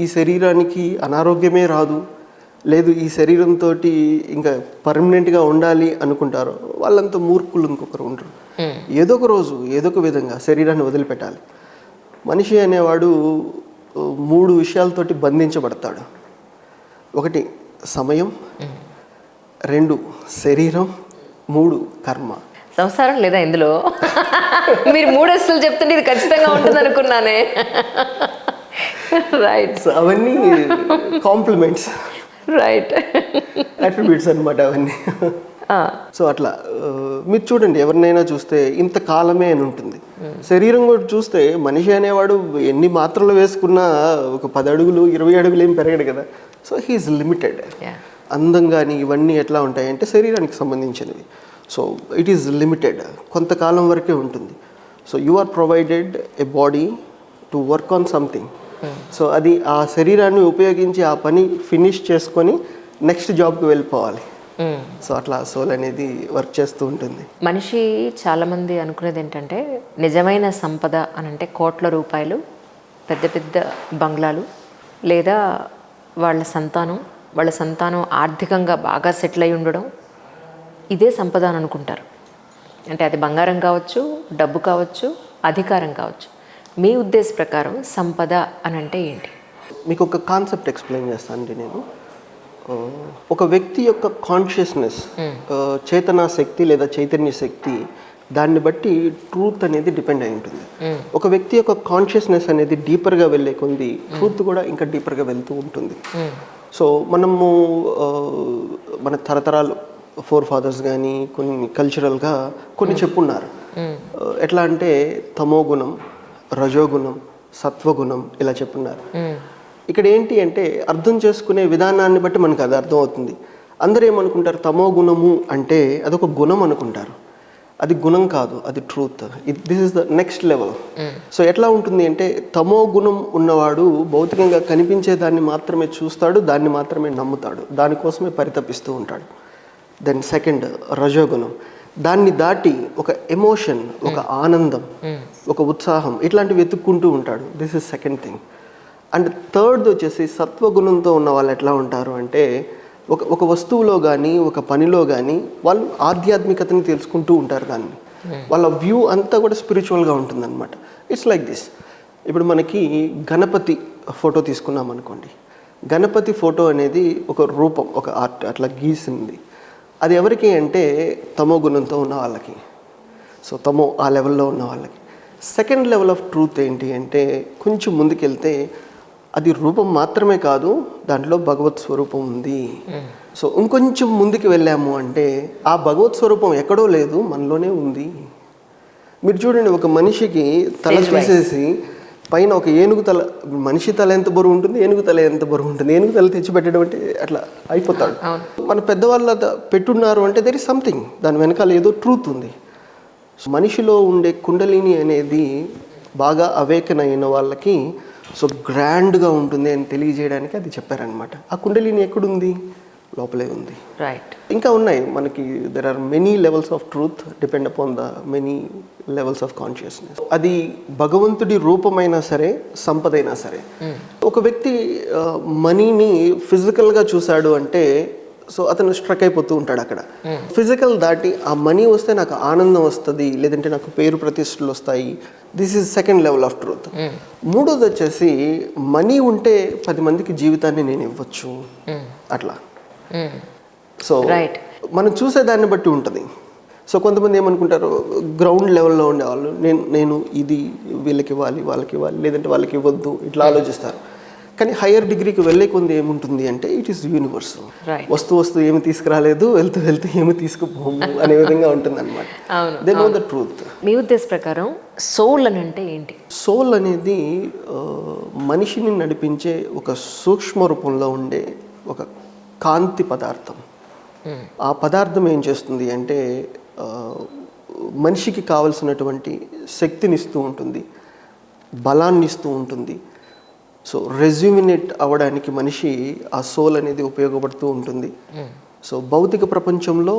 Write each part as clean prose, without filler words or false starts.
ఈ శరీరానికి అనారోగ్యమే రాదు, లేదు ఈ శరీరంతో ఇంకా పర్మనెంట్గా ఉండాలి అనుకుంటారో వాళ్ళంతా మూర్ఖులు ఇంకొకరు ఉంటారు. ఏదో ఒక రోజు ఏదో ఒక విధంగా శరీరాన్ని వదిలిపెట్టాలి. మనిషి అనేవాడు 3 విషయాలతోటి బంధించబడతాడు. 1 సమయం, 2 శరీరం, 3 కర్మ. సంసారం లేదా ఇందులో? మీరు 3 అస్సులు చెప్తుంటే ఇది ఖచ్చితంగా ఉంటుంది అనుకున్నానే. రైట్. సో అవన్నీ కాంప్లిమెంట్స్, రైట్, అట్రిబ్యూట్స్ అనమాట అవన్నీ. సో అట్లా మీరు చూడండి, ఎవరినైనా చూస్తే ఇంత కాలమే అని ఉంటుంది. శరీరం కూడా చూస్తే మనిషి అనేవాడు ఎన్ని మాత్రలు వేసుకున్నా ఒక 10 అడుగులు 20 అడుగులు ఏం పెరగడు కదా. So he is limited. అందం కానీ ఇవన్నీ ఎట్లా ఉంటాయంటే శరీరానికి సంబంధించినవి. సో ఇట్ ఈస్ లిమిటెడ్, కొంతకాలం వరకే ఉంటుంది. So you are provided a body to work on something. So అది ఆ శరీరాన్ని ఉపయోగించి ఆ పని ఫినిష్ చేసుకొని నెక్స్ట్ జాబ్కి వెళ్ళిపోవాలి. సో అట్లా సోల్ అనేది వర్క్ చేస్తూ ఉంటుంది. మనిషి చాలామంది అనుకునేది ఏంటంటే నిజమైన సంపద అని అంటే కోట్ల రూపాయలు, పెద్ద పెద్ద బంగ్లాలు, లేదా వాళ్ళ సంతానం ఆర్థికంగా బాగా సెటిల్ అయి ఉండడం, ఇదే సంపద అని అనుకుంటారు. అంటే అది బంగారం కావచ్చు, డబ్బు కావచ్చు, అధికారం కావచ్చు. మీ ఉద్దేశ ప్రకారం సంపద అని అంటే ఏంటి? మీకు ఒక కాన్సెప్ట్ ఎక్స్ప్లెయిన్ చేస్తానండి నేను. ఒక వ్యక్తి యొక్క కాన్షియస్నెస్, చేతనా శక్తి లేదా చైతన్య శక్తి, దాన్ని బట్టి ట్రూత్ అనేది డిపెండ్ అయి ఉంటుంది. ఒక వ్యక్తి యొక్క కాన్షియస్నెస్ అనేది డీపర్గా వెళ్ళే కొద్ది ట్రూత్ కూడా ఇంకా డీపర్గా వెళ్తూ ఉంటుంది. సో మనము మన తరతరాలు ఫోర్ ఫాదర్స్ కానీ కొన్ని కల్చరల్గా కొన్ని చెప్పున్నారు. ఎట్లా అంటే తమో గుణం, రజోగుణం, సత్వగుణం ఇలా చెప్పున్నారు. ఇక్కడ ఏంటి అంటే అర్థం చేసుకునే విధానాన్ని బట్టి మనకు అది అర్థం అవుతుంది. అందరూ ఏమనుకుంటారు, తమో గుణము అంటే అదొక గుణం అనుకుంటారు. అది గుణం కాదు, అది truth. This is the next level. So ఎట్లా ఉంటుంది అంటే తమో గుణం ఉన్నవాడు భౌతికంగా కనిపించే దాన్ని మాత్రమే చూస్తాడు, దాన్ని మాత్రమే నమ్ముతాడు, దానికోసమే పరితపిస్తూ ఉంటాడు. దెన్ సెకండ్ రజోగుణం, దాన్ని దాటి ఒక ఎమోషన్, ఒక ఆనందం, ఒక ఉత్సాహం ఇట్లాంటివి వెతుక్కుంటూ ఉంటాడు. This is second thing. And third వచ్చేసి సత్వగుణంతో ఉన్న వాళ్ళు ఎట్లా ఉంటారు అంటే ఒక వస్తువులో కానీ ఒక పనిలో కానీ వాళ్ళు ఆధ్యాత్మికతని తెలుసుకుంటూ ఉంటారు. దాన్ని వాళ్ళ వ్యూ అంతా కూడా స్పిరిచువల్గా ఉంటుందన్నమాట. It's like this. ఇప్పుడు మనకి గణపతి ఫోటో తీసుకున్నాం అనుకోండి. గణపతి ఫోటో అనేది ఒక రూపం, ఒక ఆర్ట్ అట్లా గీసింది. అది ఎవరికి అంటే తమో గుణంతో ఉన్న వాళ్ళకి. సో తమో ఆ లెవెల్లో ఉన్న వాళ్ళకి. సెకండ్ లెవెల్ ఆఫ్ ట్రూత్ ఏంటి అంటే కొంచెం ముందుకెళ్తే అది రూపం మాత్రమే కాదు, దాంట్లో భగవత్ స్వరూపం ఉంది. సో ఇంకొంచెం ముందుకు వెళ్ళాము అంటే ఆ భగవత్ స్వరూపం ఎక్కడో లేదు, మనలోనే ఉంది. మీరు చూడండి, ఒక మనిషికి తల తీసేసి పైన ఒక ఏనుగు తల, మనిషి తల ఎంత బరువు ఉంటుంది, ఏనుగు తల ఎంత బరువు ఉంటుంది, ఏనుగు తల తెచ్చిపెట్టడం అంటే అట్లా అయిపోతాడు. మన పెద్దవాళ్ళ పెట్టున్నారు అంటే దెర్ ఇస్ సంథింగ్, దాని వెనకాల ఏదో ట్రూత్ ఉంది. మనిషిలో ఉండే కుండలిని అనేది బాగా అవేకన్ అయిన వాళ్ళకి సో గ్రాండ్గా ఉంటుంది అని తెలియజేయడానికి అది చెప్పారనమాట. ఆ కుండలిని ఎక్కడుంది? లోపలే ఉంది. రైట్. ఇంకా ఉన్నాయి మనకి. There are many levels of truth depend upon the many levels of consciousness. అది భగవంతుడి రూపమైనా సరే, సంపదైనా సరే. ఒక వ్యక్తి మనీని ఫిజికల్గా చూశాడు అంటే సో అతను స్ట్రక్ అయిపోతూ ఉంటాడు అక్కడ. ఫిజికల్ దాటి ఆ మనీ వస్తే నాకు ఆనందం వస్తుంది, లేదంటే నాకు పేరు ప్రతిష్టలు వస్తాయి. This is second level of truth. మూడోది వచ్చేసి మనీ ఉంటే 10 మందికి జీవితాన్ని నేను ఇవ్వచ్చు అట్లా. సో మనం చూసేదాన్ని బట్టి ఉంటుంది. సో కొంతమంది ఏమనుకుంటారు, గ్రౌండ్ లెవెల్లో ఉండేవాళ్ళు నేను ఇది వీళ్ళకి ఇవ్వాలి, వాళ్ళకి ఇవ్వాలి, లేదంటే వాళ్ళకి ఇవ్వద్దు ఇట్లా ఆలోచిస్తారు. కానీ హయ్యర్ డిగ్రీకి వెళ్ళే కొంది ఏముంటుంది అంటే ఇట్ ఈస్ యూనివర్సల్. వస్తు ఏమి తీసుకురాలేదు, వెళ్తూ ఏమి తీసుకుపోము అనే విధంగా ఉంటుంది అనమాట. They know the truth. మీ ఉద్దేశ ప్రకారం సోల్ అని అంటే ఏంటి? సోల్ అనేది మనిషిని నడిపించే ఒక సూక్ష్మ రూపంలో ఉండే ఒక కాంతి పదార్థం. ఆ పదార్థం ఏం చేస్తుంది అంటే మనిషికి కావలసినటువంటి శక్తిని ఇస్తూ ఉంటుంది, బలాన్ని ఇస్తూ ఉంటుంది. సో రెజ్యూమినేట్ అవ్వడానికి మనిషి ఆ సోల్ అనేది ఉపయోగపడుతూ ఉంటుంది. సో భౌతిక ప్రపంచంలో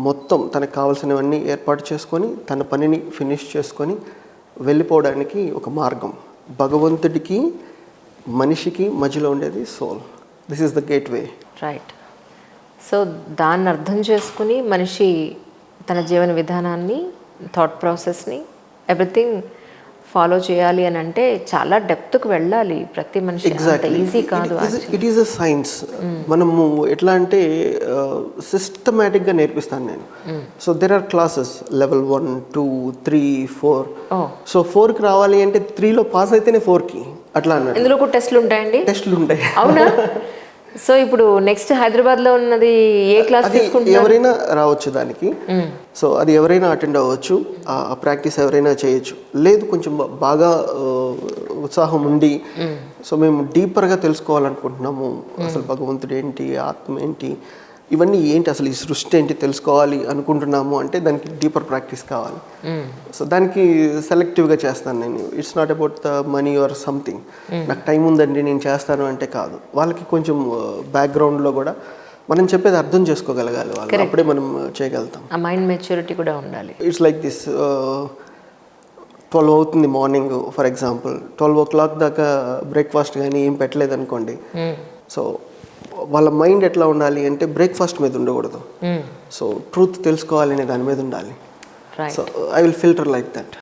మొత్తం తనకు కావాల్సినవన్నీ ఏర్పాటు చేసుకొని తన పనిని ఫినిష్ చేసుకొని వెళ్ళిపోవడానికి ఒక మార్గం. భగవంతుడికి మనిషికి మధ్యలో ఉండేది soul. This is the gateway. Right. So దాన్ని అర్థం చేసుకుని మనిషి తన జీవన విధానాన్ని, థాట్ ప్రాసెస్ని, ఎవ్రీథింగ్ ఫాలో చేయాలి అని అంటే చాలా డెప్త్కి వెళ్ళాలి ప్రతి మనిషి. అంత ఈజీ కాదు. It is a science. మనము ఎట్లా అంటే సిస్టమేటిక్గా నేర్పిస్తాను నేను. So there are classes level 1, 2, 3, 4. So 4కి రావాలి అంటే 3లో పాస్ అయితేనే 4కి అట్లా అన్నాడు. ఇందులో కూడా టెస్ట్లు ఉంటాయండి? టెస్ట్లు ఉంటాయి. అవునా? సో ఇప్పుడు నెక్స్ట్ హైదరాబాద్లో ఉన్నది ఏ క్లాస్ తీసుకుంటారు? ఎవరైనా రావచ్చు దానికి. సో అది ఎవరైనా అటెండ్ అవ్వచ్చు, ఆ ప్రాక్టీస్ ఎవరైనా చేయొచ్చు. లేదు కొంచెం బాగా ఉత్సాహం ఉండి, సో మేము డీపర్గా తెలుసుకోవాలనుకుంటున్నాము, అసలు భగవంతుడు ఏంటి, ఆత్మ ఏంటి, ఇవన్నీ ఏంటి, అసలు ఈ సృష్టి ఏంటి తెలుసుకోవాలి అనుకుంటున్నాము అంటే దానికి డీపర్ ప్రాక్టీస్ కావాలి. సో దానికి సెలెక్టివ్గా చేస్తాను నేను. It's not about the money or something. నాకు టైం ఉందండి నేను చేస్తాను అంటే కాదు. వాళ్ళకి కొంచెం బ్యాక్గ్రౌండ్లో కూడా మనం చెప్పేది అర్థం చేసుకోగలగాలి వాళ్ళు, అప్పుడే మనం చేయగలుగుతాం. ఆ మైండ్ మెచ్యూరిటీ కూడా ఉండాలి. It's like this. 12 అవుతుంది మార్నింగ్ ఫర్ ఎగ్జాంపుల్, 12 o'clock దాకా బ్రేక్ఫాస్ట్ కానీ ఏం పెట్టలేదు అనుకోండి. సో వాళ్ళ మైండ్ ఎట్లా ఉండాలి అంటే బ్రేక్ఫాస్ట్ మీద ఉండకూడదు. సో ట్రూత్ తెలుసుకోవాలి అనే దాని మీద ఉండాలి. So I will filter like that.